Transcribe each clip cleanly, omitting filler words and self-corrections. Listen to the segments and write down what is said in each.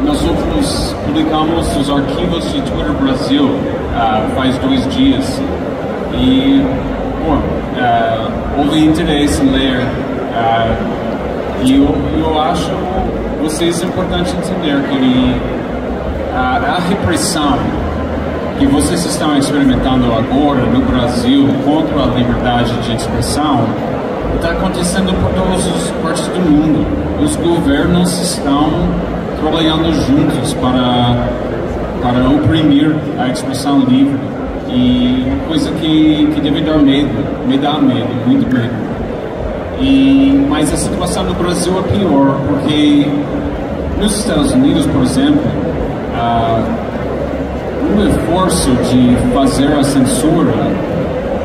Nós publicamos os arquivos de Twitter Brasil faz 2 dias e houve interesse em ler e eu acho vocês importante entender que a repressão que vocês estão experimentando agora no Brasil contra a liberdade de expressão está acontecendo por todas as partes do mundo. Os governos estão trabalhando juntos para oprimir a expressão livre, e uma coisa que deve dar medo, me dá medo, muito medo. Mas a situação no Brasil é pior, porque nos Estados Unidos, por exemplo, o esforço de fazer a censura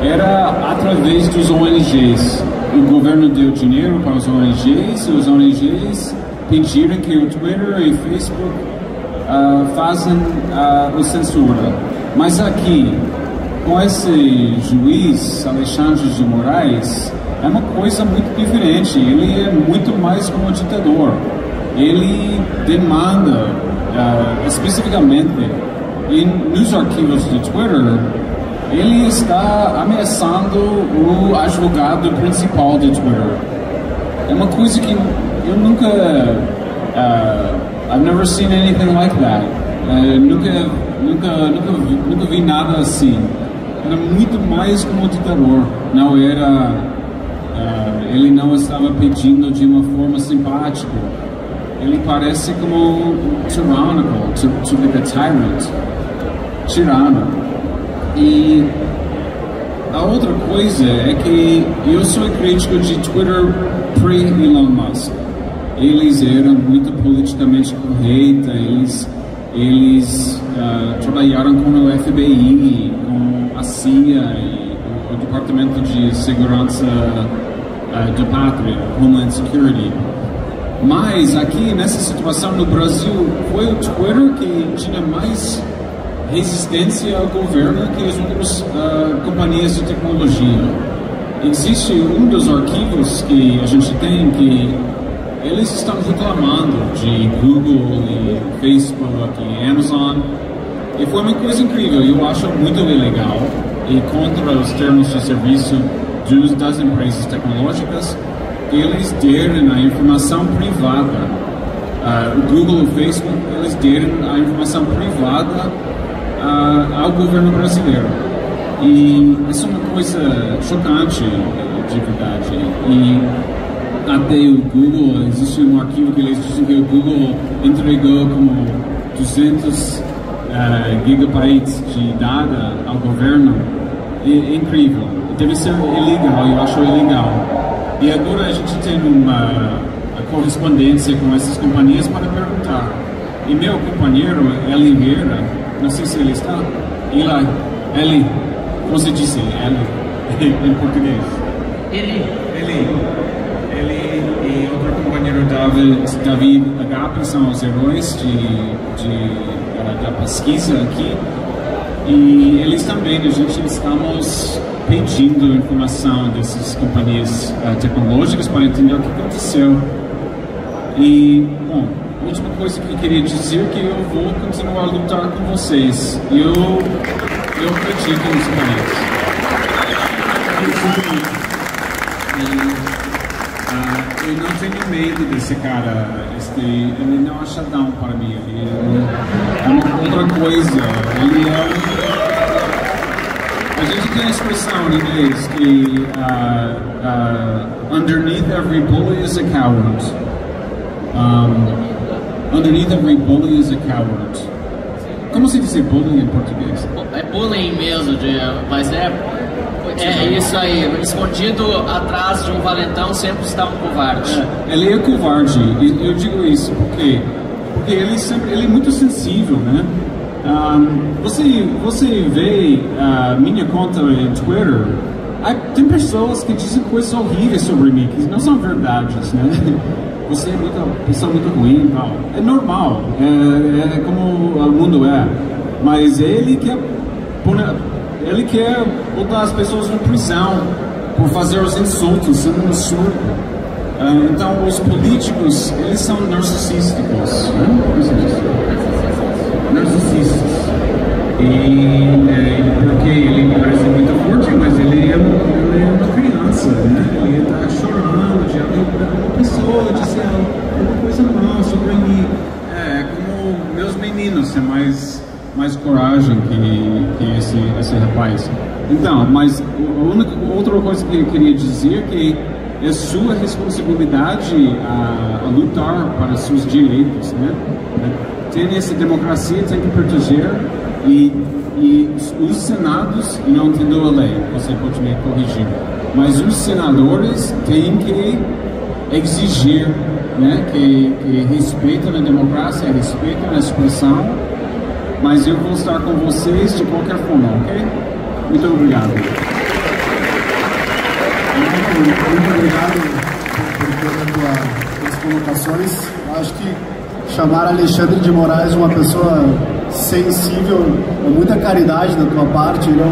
era através dos ONGs. O governo deu dinheiro para os ONGs, e os ONGs pediram que o Twitter e o Facebook façam a censura. Mas aqui, com esse juiz, Alexandre de Moraes, é uma coisa muito diferente. Ele é muito mais como um ditador. Ele demanda, especificamente, nos arquivos do Twitter, ele está ameaçando o advogado principal do Twitter. É uma coisa que eu nunca, I've never seen anything like that. Nunca vi nada assim. Era muito mais como um ditador. Não era, ele não estava pedindo de uma forma simpática. Ele parece como tyrannical, to be a tyrant, tirano. E a outra coisa é que eu sou crítico de Twitter pre-Elon Musk. Eles eram muito politicamente corretos, eles trabalharam com o FBI, com a CIA e o Departamento de Segurança da Pátria, Homeland Security. Mas aqui, nessa situação no Brasil, foi o Twitter que tinha mais resistência ao governo que as outras companhias de tecnologia. Existe um dos arquivos que a gente tem que eles estão reclamando de Google e Facebook e Amazon, e foi uma coisa incrível. Eu acho muito ilegal e contra os termos de serviço das empresas tecnológicas. Eles deram a informação privada. O Google e o Facebook, eles deram a informação privada ao governo brasileiro. E isso é uma coisa chocante, de verdade. E até o Google, existe um arquivo que eles dizem que o Google entregou como 200 gigabytes de dados ao governo. É incrível. Deve ser ilegal, eu acho ilegal. E agora a gente tem uma correspondência com essas companhias para perguntar. E meu companheiro, Eli Vieira, não sei se ele está, Eli, como se diz Eli em português? Eli e outro companheiro, David Agape, são os heróis da pesquisa aqui. E eles também, a gente estamos pedindo informação dessas companhias tecnológicas para entender o que aconteceu. E, bom, a última coisa que eu queria dizer é que eu vou continuar a lutar com vocês. Eu acredito nos países. Eu não tenho medo desse cara. Ele não é achadão para mim. Ele é uma outra coisa. Ele é... A gente tem a expressão em inglês que underneath every bully is a coward. Underneath every bully is a coward. Como se diz bullying em português? É bullying mesmo, mas é isso aí. Escondido atrás de um valentão sempre está um covarde. Ele é covarde. E eu digo isso porque porque ele é muito sensível, né? Você vê minha conta em Twitter, tem pessoas que dizem coisas horríveis sobre mim, que não são verdades, né? Você é uma pessoa muito ruim, não. É normal, é como o mundo é. Mas ele quer botar as pessoas na prisão por fazer os insultos, sendo um absurdo. Então, os políticos, eles são narcisísticos, né? Narcisistas. Porque ele parece muito forte, mas ele é uma criança, né? Ele está chorando de uma pessoa, disse alguma coisa mal sobre mim. É como meus meninos têm mais coragem que esse rapaz. Então, mas outra coisa que eu queria dizer é que é sua responsabilidade a lutar para seus direitos, né? Tem essa democracia, tem que proteger, e os senados não entendem a lei, você pode me corrigir, mas os senadores têm que exigir, né, que respeitem a democracia, respeitem a expressão, mas eu vou estar com vocês de qualquer forma, ok? Muito obrigado. Muito obrigado por todas as colocações. Acho que chamar Alexandre de Moraes uma pessoa sensível é muita caridade da tua parte. Ele é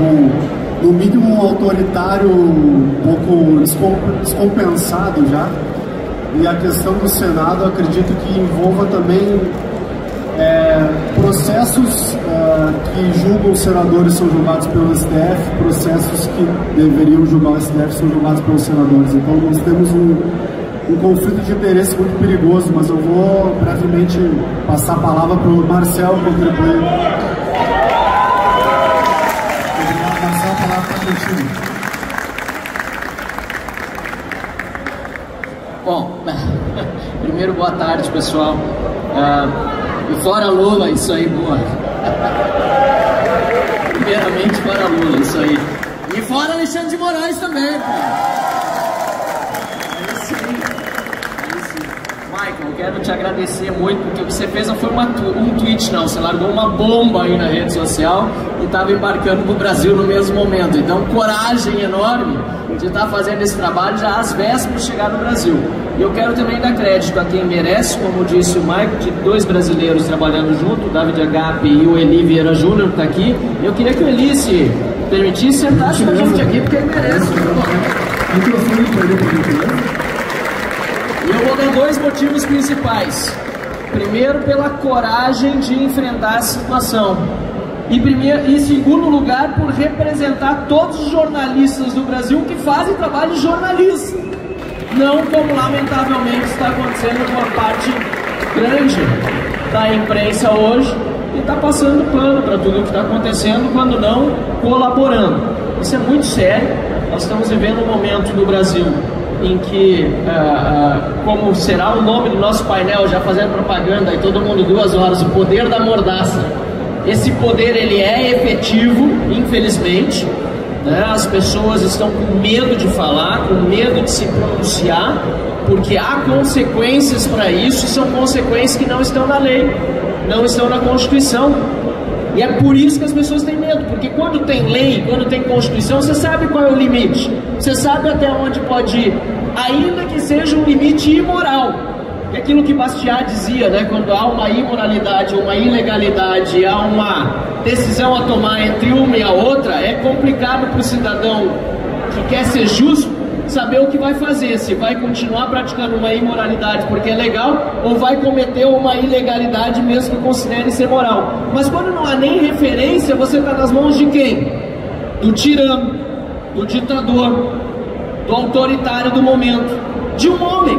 no mínimo um autoritário, um pouco descompensado já. E a questão do Senado, acredito que envolva também processos que julgam os senadores são julgados pelo STF, processos que deveriam julgar o STF são julgados pelos senadores. Então nós temos um conflito de interesse muito perigoso, mas eu vou brevemente passar a palavra para o Marcel contribuir. Marcel, a palavra está contigo. Bom, primeiro boa tarde, pessoal. E fora Lula, isso aí, boa. Primeiramente fora Lula, isso aí. E fora Alexandre de Moraes também, cara. Michael, quero te agradecer muito, porque o que você fez não foi um tweet, não. Você largou uma bomba aí na rede social e estava embarcando para o Brasil no mesmo momento. Então, coragem enorme de estar fazendo esse trabalho já às vésperas de chegar no Brasil. E eu quero também dar crédito a quem merece, como disse o Michael, de dois brasileiros trabalhando junto, o David Agape e o Eli Vieira Júnior, que está aqui. Eu queria que o Eli, se permitisse, sentasse com a gente aqui, porque ele merece. E eu vou dar dois motivos principais. Primeiro, pela coragem de enfrentar a situação. E em segundo lugar, por representar todos os jornalistas do Brasil que fazem trabalho de jornalista. Não como lamentavelmente está acontecendo com uma parte grande da imprensa hoje, e está passando pano para tudo o que está acontecendo, quando não colaborando. Isso é muito sério. Nós estamos vivendo um momento no Brasil em que, como será o nome do nosso painel, já fazendo propaganda, e todo mundo 2 horas, o poder da mordaça. Esse poder, ele é efetivo, infelizmente, né? As pessoas estão com medo de falar, com medo de se pronunciar, porque há consequências para isso, e são consequências que não estão na lei, não estão na Constituição. E é por isso que as pessoas têm medo, porque quando tem lei, quando tem Constituição, você sabe qual é o limite, você sabe até onde pode ir, ainda que seja um limite imoral. É aquilo que Bastiat dizia, né? Quando há uma imoralidade, uma ilegalidade, há uma decisão a tomar entre uma e a outra, é complicado para o cidadão que quer ser justo saber o que vai fazer, se vai continuar praticando uma imoralidade porque é legal, ou vai cometer uma ilegalidade mesmo que considere ser moral. Mas quando não há nem referência, você está nas mãos de quem? Do tirano, do ditador, do autoritário do momento, de um homem.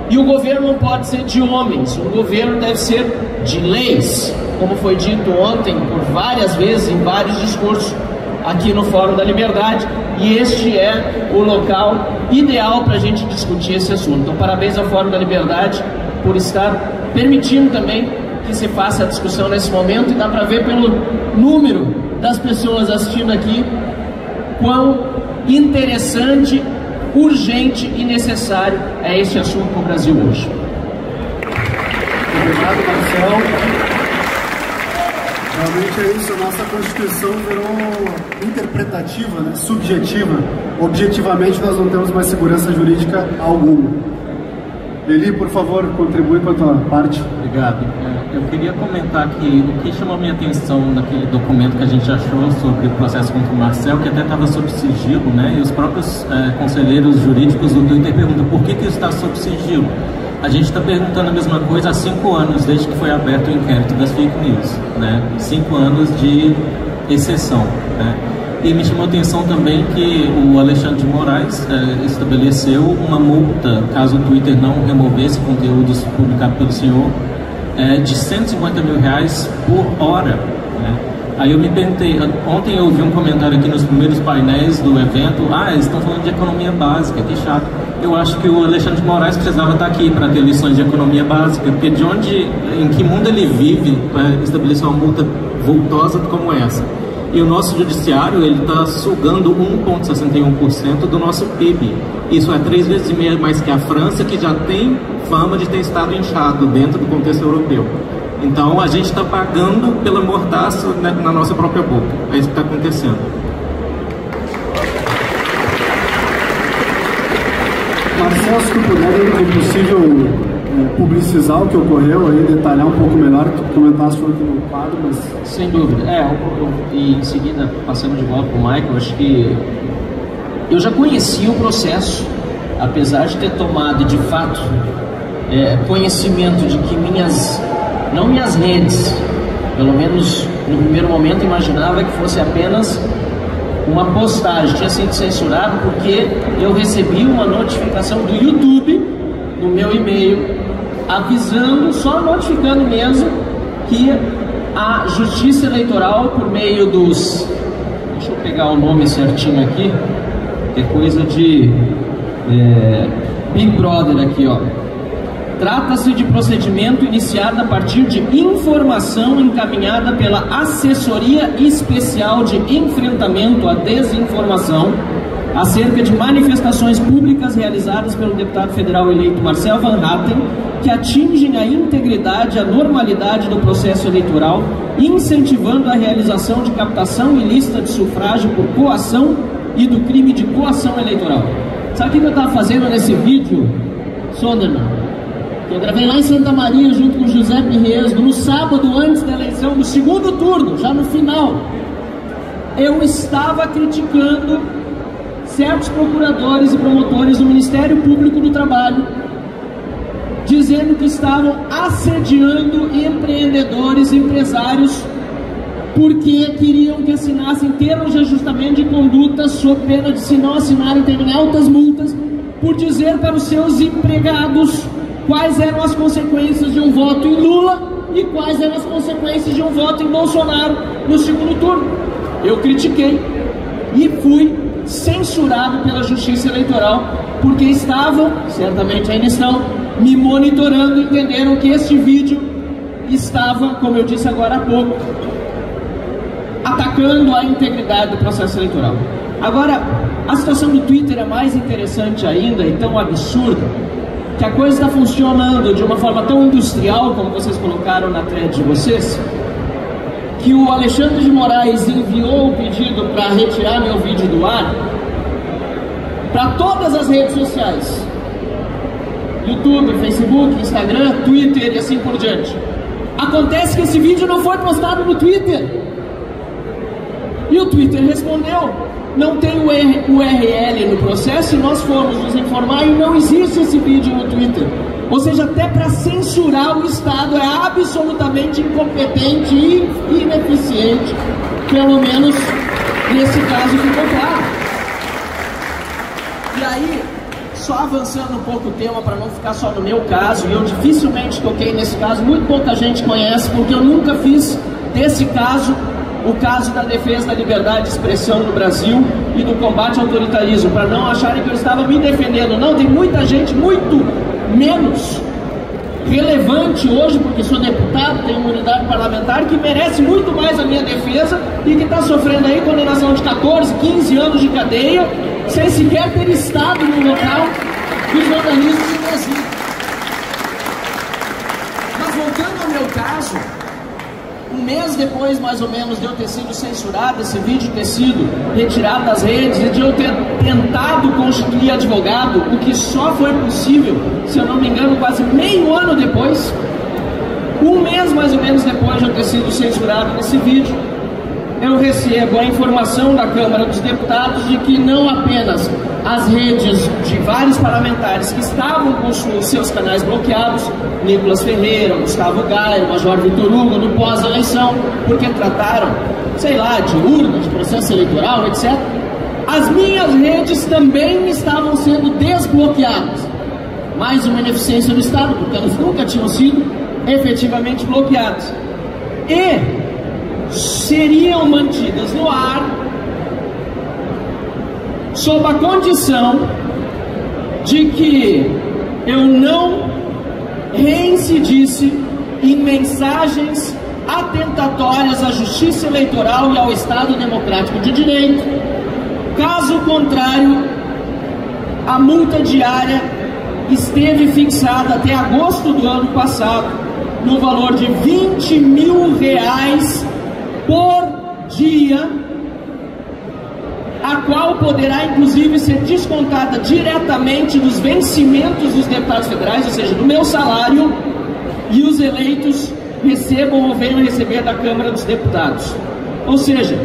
E o governo não pode ser de homens, o governo deve ser de leis, como foi dito ontem por várias vezes, em vários discursos aqui no Fórum da Liberdade, e este é o local ideal para a gente discutir esse assunto. Então, parabéns ao Fórum da Liberdade por estar permitindo também que se faça a discussão nesse momento, e dá para ver pelo número das pessoas assistindo aqui quão interessante, urgente e necessário é este assunto para o Brasil hoje. Obrigado, Marcel. Realmente é isso, a nossa Constituição virou interpretativa, né? Subjetiva. Objetivamente, nós não temos mais segurança jurídica alguma. Eli, por favor, contribui com a tua parte. Obrigado. Eu queria comentar que o que chamou a minha atenção naquele documento que a gente achou sobre o processo contra o Marcel, que até estava sob sigilo, né? E os próprios conselheiros jurídicos do Twitter perguntam por que isso está sob sigilo. A gente está perguntando a mesma coisa há 5 anos, desde que foi aberto o inquérito das fake news, né? 5 anos de exceção, né? E me chamou a atenção também que o Alexandre de Moraes estabeleceu uma multa, caso o Twitter não removesse conteúdos publicados pelo senhor, de R$150 mil por hora, né? Aí eu me perguntei, ontem eu ouvi um comentário aqui nos primeiros painéis do evento, eles estão falando de economia básica, que chato. Eu acho que o Alexandre de Moraes precisava estar aqui para ter lições de economia básica, porque em que mundo ele vive para estabelecer uma multa vultosa como essa? E o nosso judiciário, ele está sugando 1,61% do nosso PIB. Isso é 3,5 vezes mais que a França, que já tem fama de ter estado inchado dentro do contexto europeu. Então a gente está pagando pela mordaça, né, na nossa própria boca. É isso que está acontecendo. Marcelo, se tu puder, é possível publicizar o que ocorreu aí, detalhar um pouco melhor, tu comentaste aqui no quadro, mas... Sem dúvida. E em seguida, passando de volta para o Michael, acho que eu já conhecia o processo, apesar de ter tomado, de fato, conhecimento de que não minhas redes, pelo menos no primeiro momento, imaginava que fosse apenas uma postagem, tinha sido censurado porque eu recebi uma notificação do YouTube no meu e-mail, avisando, só notificando mesmo, que a Justiça Eleitoral, por meio dos... Deixa eu pegar o nome certinho aqui, que é coisa de Big Brother aqui, ó. Trata-se de procedimento iniciado a partir de informação encaminhada pela Assessoria Especial de Enfrentamento à Desinformação acerca de manifestações públicas realizadas pelo deputado federal eleito Marcel Van Hatten, que atingem a integridade e a normalidade do processo eleitoral, incentivando a realização de captação ilícita de sufrágio por coação e do crime de coação eleitoral. Sabe o que eu estava fazendo nesse vídeo, Sonderman? Eu gravei lá em Santa Maria junto com o José Pirresdo, no sábado antes da eleição, no segundo turno, já no final. Eu estava criticando certos procuradores e promotores do Ministério Público do Trabalho, dizendo que estavam assediando empreendedores, empresários, porque queriam que assinassem termos de ajustamento de conduta sob pena de, se não assinarem, terem altas multas, por dizer para os seus empregados quais eram as consequências de um voto em Lula e quais eram as consequências de um voto em Bolsonaro no segundo turno. Eu critiquei e fui censurado pela Justiça Eleitoral, porque estavam, certamente ainda estão, me monitorando e entenderam que este vídeo estava, como eu disse agora há pouco, atacando a integridade do processo eleitoral. Agora, a situação do Twitter é mais interessante ainda e tão absurda, que a coisa está funcionando de uma forma tão industrial, como vocês colocaram na thread de vocês, que o Alexandre de Moraes enviou o pedido para retirar meu vídeo do ar para todas as redes sociais, YouTube, Facebook, Instagram, Twitter e assim por diante. Acontece que esse vídeo não foi postado no Twitter, e o Twitter respondeu: não tem o URL no processo, e nós fomos nos informar e não existe esse vídeo no Twitter. Ou seja, até para censurar o Estado é absolutamente incompetente e ineficiente, pelo menos nesse caso ficou claro. E aí, só avançando um pouco o tema para não ficar só no meu caso, e eu dificilmente toquei nesse caso, muito pouca gente conhece, porque eu nunca fiz desse caso o caso da defesa da liberdade de expressão no Brasil e do combate ao autoritarismo, para não acharem que eu estava me defendendo. Não, tem muita gente muito menos relevante hoje, porque sou deputado, tenho imunidade parlamentar, que merece muito mais a minha defesa e que está sofrendo aí condenação de 14, 15 anos de cadeia, sem sequer ter estado no local dos vandalismos no Brasil. Mas voltando caso, um mês depois, mais ou menos, de eu ter sido censurado, esse vídeo ter sido retirado das redes, e de eu ter tentado constituir advogado, o que só foi possível, se eu não me engano, quase meio ano depois, um mês mais ou menos depois de eu ter sido censurado nesse vídeo, eu recebo a informação da Câmara dos Deputados de que não apenas as redes de vários parlamentares que estavam com os seus canais bloqueados, Nicolas Ferreira, Gustavo Gaio, Major Vitor Hugo, no pós-eleição, porque trataram, sei lá, de urna, de processo eleitoral, etc., as minhas redes também estavam sendo desbloqueadas. Mais uma ineficiência do Estado, porque elas nunca tinham sido efetivamente bloqueadas. E seriam mantidas no ar sob a condição de que eu não reincidisse em mensagens atentatórias à justiça eleitoral e ao Estado Democrático de Direito. Caso contrário, a multa diária esteve fixada até agosto do ano passado no valor de R$20 mil por dia, a qual poderá inclusive ser descontada diretamente dos vencimentos dos deputados federais, ou seja, do meu salário, e os eleitos recebam ou venham receber da Câmara dos Deputados. Ou seja,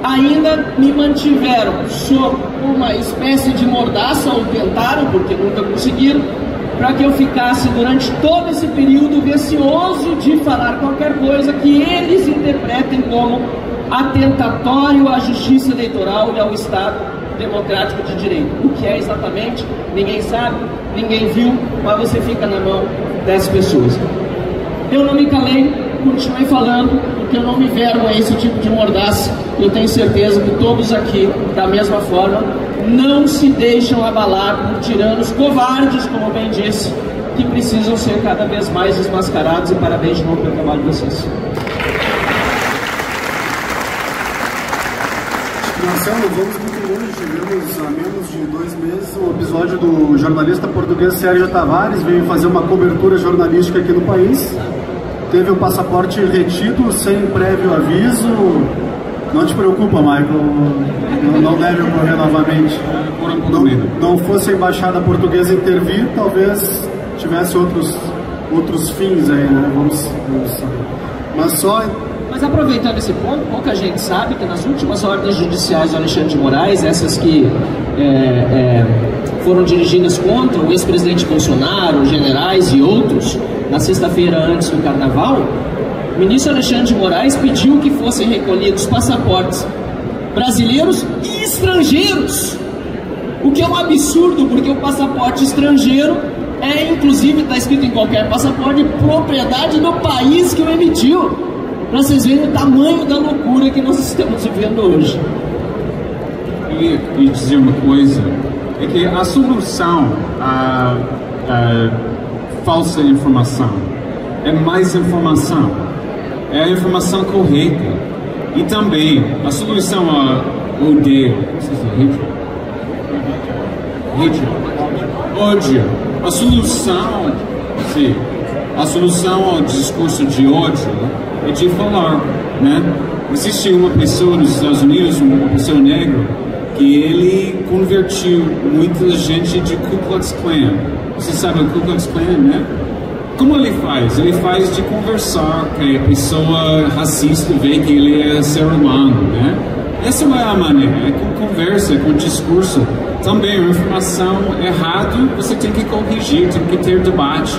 ainda me mantiveram sob uma espécie de mordaça, ou tentaram, porque nunca conseguiram, para que eu ficasse durante todo esse período receoso de falar qualquer coisa que eles interpretem como atentatório à justiça eleitoral e ao Estado Democrático de Direito. O que é exatamente, ninguém sabe, ninguém viu, mas você fica na mão das pessoas. Eu não me calei, continuei falando, porque eu não me vergo a esse tipo de mordaça. Eu tenho certeza que todos aqui, da mesma forma, não se deixam abalar por tiranos covardes, como bem disse, que precisam ser cada vez mais desmascarados. E parabéns de novo pelo trabalho de vocês. Marcelo, vamos muito longe. Tivemos há menos de 2 meses o episódio do jornalista português Sérgio Tavares, veio fazer uma cobertura jornalística aqui no país. Teve o passaporte retido sem prévio aviso. Não te preocupa, Michael, não deve ocorrer novamente. Não fosse a embaixada portuguesa intervir, talvez tivesse outros fins aí, né? Vamos saber. Mas aproveitando esse ponto, pouca gente sabe que nas últimas ordens judiciais do Alexandre de Moraes, essas que foram dirigidas contra o ex-presidente Bolsonaro, generais e outros, na sexta-feira antes do Carnaval, o ministro Alexandre de Moraes pediu que fossem recolhidos passaportes brasileiros e estrangeiros, o que é um absurdo, porque o passaporte estrangeiro inclusive, está escrito em qualquer passaporte, propriedade do país que o emitiu, para vocês verem o tamanho da loucura que nós estamos vivendo hoje. Eu ia dizer uma coisa, é que a solução à falsa informação é mais informação, é a informação correta, e também a solução ao ódio, a solução ao discurso de ódio é de falar, né? Existe uma pessoa nos Estados Unidos, uma pessoa negra, que ele convertiu muita gente de Ku Klux Klan. Você sabe o Ku Klux Klan, né? Como ele faz? Ele faz de conversar, que a pessoa racista vê que ele é ser humano, né? Essa não é a maneira, é com conversa, com discurso. Também a informação errada, você tem que corrigir, tem que ter debate.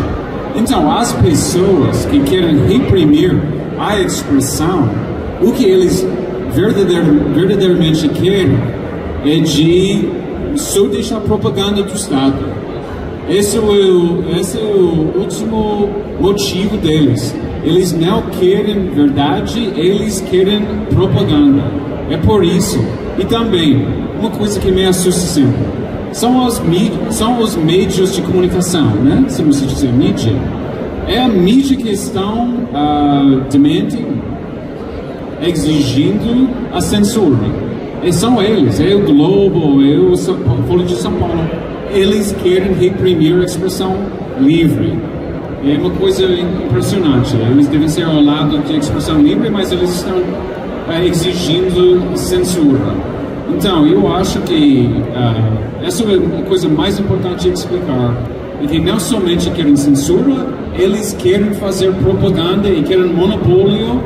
Então, as pessoas que querem reprimir a expressão, o que eles verdadeiramente querem é de só deixar propaganda do Estado. Esse é o último motivo deles. Eles não querem verdade, eles querem propaganda. É por isso. E também, uma coisa que me assusta sempre, são os meios de comunicação, né? Se você dizer mídia, é a mídia que estão exigindo a censura. E são eles, é o Globo, é o Folha de São Paulo. Eles querem reprimir a expressão livre. É uma coisa impressionante. Eles devem ser ao lado de expressão livre, mas eles estão exigindo censura. Então, eu acho que essa é a coisa mais importante de explicar. É que não somente querem censura, eles querem fazer propaganda e querem monopólio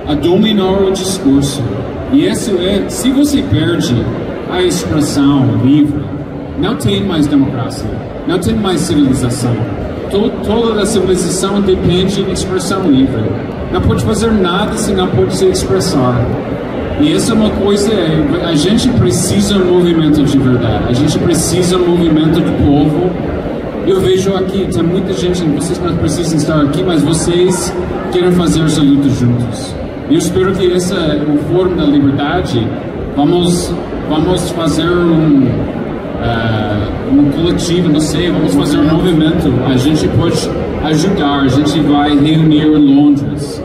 a dominar o discurso. E isso se você perde a expressão livre, não tem mais democracia, não tem mais civilização. Toda a civilização depende de expressão livre. Não pode fazer nada se não pode se expressar. E essa é uma coisa, a gente precisa de um movimento de verdade, a gente precisa de um movimento do povo. Eu vejo aqui, tem muita gente, vocês não precisam estar aqui, mas vocês querem fazer essa luta juntos. Eu espero que esse é o Fórum da Liberdade. Vamos fazer um coletivo, não sei, vamos fazer um movimento. A gente pode ajudar, a gente vai reunir em Londres.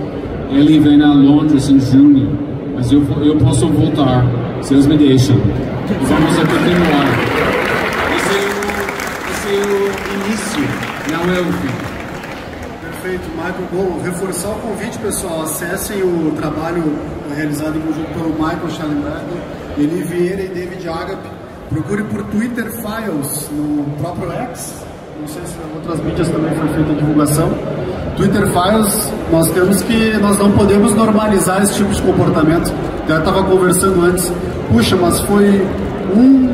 Ele vem a Londres em junho, mas eu posso voltar, se eles me deixam. Vamos continuar. Esse é o início, não é o fim. Perfeito, Michael. Bom, reforçar o convite, pessoal. Acessem o trabalho realizado em conjunto pelo Michael Schellenberger, Eli Vieira e David Agape. Procure por Twitter Files no próprio X. Não sei se em outras mídias também foi feita a divulgação. Twitter Files, nós não podemos normalizar esse tipo de comportamento. Eu estava conversando antes. Puxa, mas foi um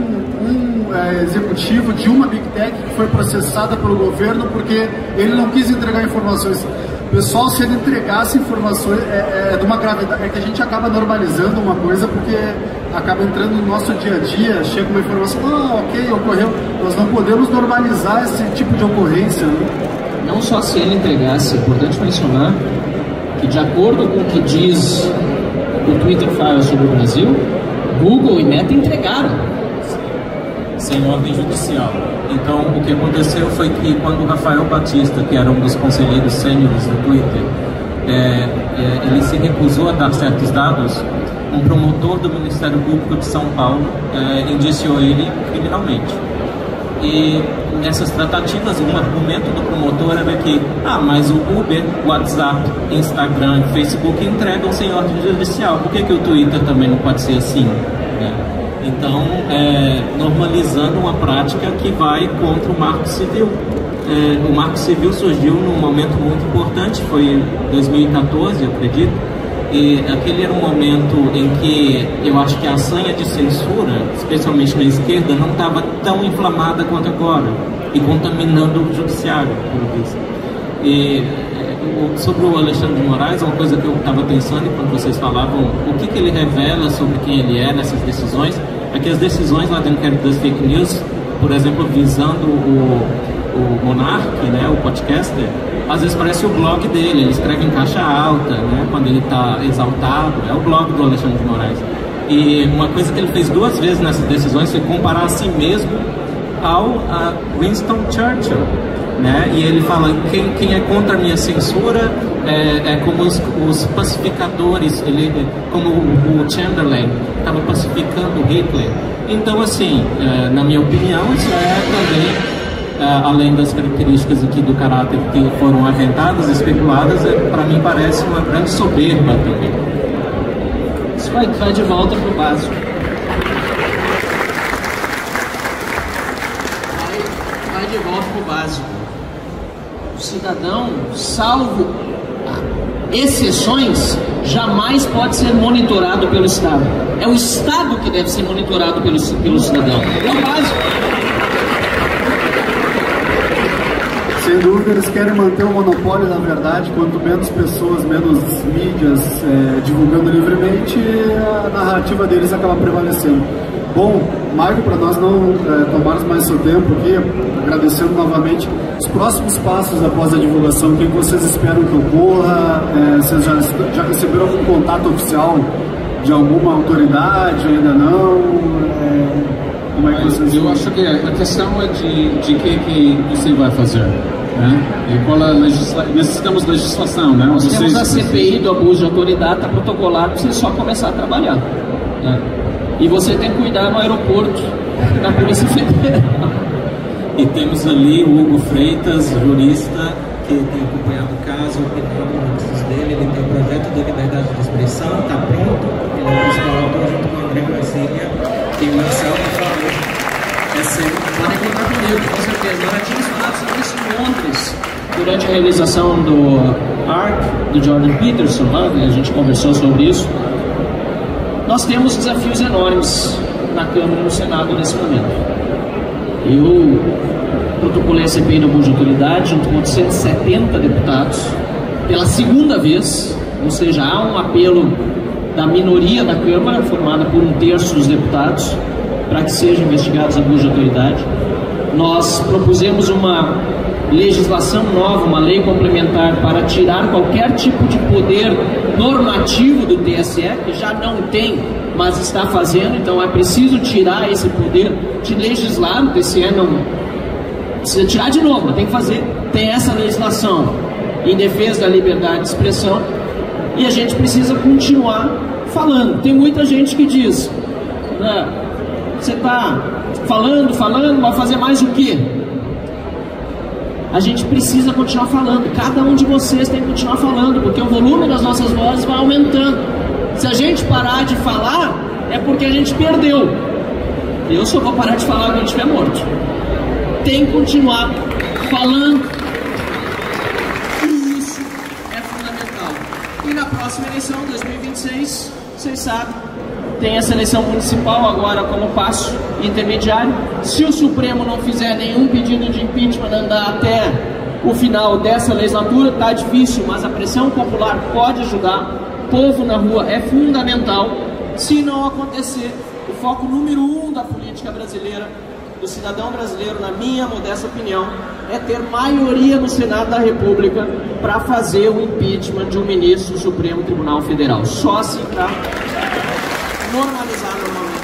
executivo de uma Big Tech que foi processada pelo governo porque ele não quis entregar informações. Pessoal, se ele entregasse informações, é de uma gravidade, é que a gente acaba normalizando uma coisa porque acaba entrando no nosso dia a dia, chega uma informação, ok, ocorreu. Nós não podemos normalizar esse tipo de ocorrência, né? Não só se ele entregasse, é importante mencionar que, de acordo com o que diz o Twitter Files sobre o Brasil, Google e Meta entregaram. Sem ordem judicial. Então, o que aconteceu foi que quando o Rafael Batista, que era um dos conselheiros sêniores do Twitter, ele se recusou a dar certos dados, um promotor do Ministério Público de São Paulo indiciou ele criminalmente. E nessas tratativas, um argumento do promotor era que, mas o Uber, WhatsApp, Instagram, Facebook entregam sem ordem judicial, por que o Twitter também não pode ser assim? Então, normalizando uma prática que vai contra o Marco Civil. O Marco Civil surgiu num momento muito importante, foi em 2014, eu acredito, e aquele era um momento em que eu acho que a sanha de censura, especialmente na esquerda, não estava tão inflamada quanto agora, e contaminando o judiciário, pelo visto. E sobre o Alexandre de Moraes, uma coisa que eu estava pensando enquanto vocês falavam, o que ele revela sobre quem ele é nessas decisões, é que as decisões lá do inquérito das fake news, por exemplo, visando o Monark, né, o podcaster, às vezes parece o blog dele, ele escreve em caixa alta, né, quando ele está exaltado, é o blog do Alexandre de Moraes. E uma coisa que ele fez 2 vezes nessas decisões foi comparar a si mesmo ao Winston Churchill. Né? E ele fala, quem é contra a minha censura é como os pacificadores, como o Chamberlain estava pacificando Hitler. Então, assim, na minha opinião, isso também, além das características aqui do caráter que foram aventadas, especuladas, para mim parece uma grande soberba também. Isso vai de volta para o básico. Vai de volta para o básico. O cidadão, salvo exceções, jamais pode ser monitorado pelo Estado. É o Estado que deve ser monitorado pelo cidadão. É o básico. Sem dúvida, eles querem manter o monopólio da verdade. Quanto menos pessoas, menos mídias divulgando livremente, a narrativa deles acaba prevalecendo. Bom, Marco, para nós não tomarmos mais seu tempo aqui, agradecendo novamente os próximos passos após a divulgação, o que vocês esperam que ocorra, vocês já receberam algum contato oficial de alguma autoridade, ainda não? Como é que vocês... Eu acho que a questão é de que você vai fazer, né? E qual necessitamos de legislação, né? Nós temos a CPI do abuso de autoridade, está protocolado para você só começar a trabalhar, né? E você tem que cuidar no aeroporto da Polícia Federal. E temos ali o Hugo Freitas, jurista, que tem caso opinado antes dele, ele tem o projeto da liberdade de expressão, está pronto, ele é o principal autor junto com o André Brasília e o Marcel que falou. Podem contar comigo, com certeza. Nós já tínhamos falado sobre isso em Londres, durante a realização do ARC, do Jordan Peterson, lá, a gente conversou sobre isso. Nós temos desafios enormes na Câmara e no Senado nesse momento. Eu protocolei a CPI da abuso de autoridade junto com 170 deputados pela segunda vez, ou seja, há um apelo da minoria da Câmara, formada por 1/3 dos deputados, para que sejam investigados abuso de autoridade. Nós propusemos uma legislação nova, uma lei complementar para tirar qualquer tipo de poder normativo do TSE, que já não tem, mas está fazendo, então é preciso tirar esse poder de legislar. O TSE não precisa tirar de novo, mas tem que fazer. Tem essa legislação em defesa da liberdade de expressão e a gente precisa continuar falando. Tem muita gente que diz, você está falando, vai fazer mais o quê? A gente precisa continuar falando, cada um de vocês tem que continuar falando, porque o volume das nossas vozes vai aumentando. Se a gente parar de falar, é porque a gente perdeu. Eu só vou parar de falar quando eu estiver morto. Tem que continuar falando. E isso é fundamental. E na próxima eleição, 2026, vocês sabem, tem essa eleição municipal agora como passo intermediário. Se o Supremo não fizer nenhum pedido de impeachment andar até o final dessa legislatura, tá difícil, mas a pressão popular pode ajudar. Povo na rua é fundamental. Se não acontecer, o foco número 1 da política brasileira, do cidadão brasileiro, na minha modesta opinião, é ter maioria no Senado da República para fazer o impeachment de um ministro do Supremo Tribunal Federal. Só assim para normalizar normalmente.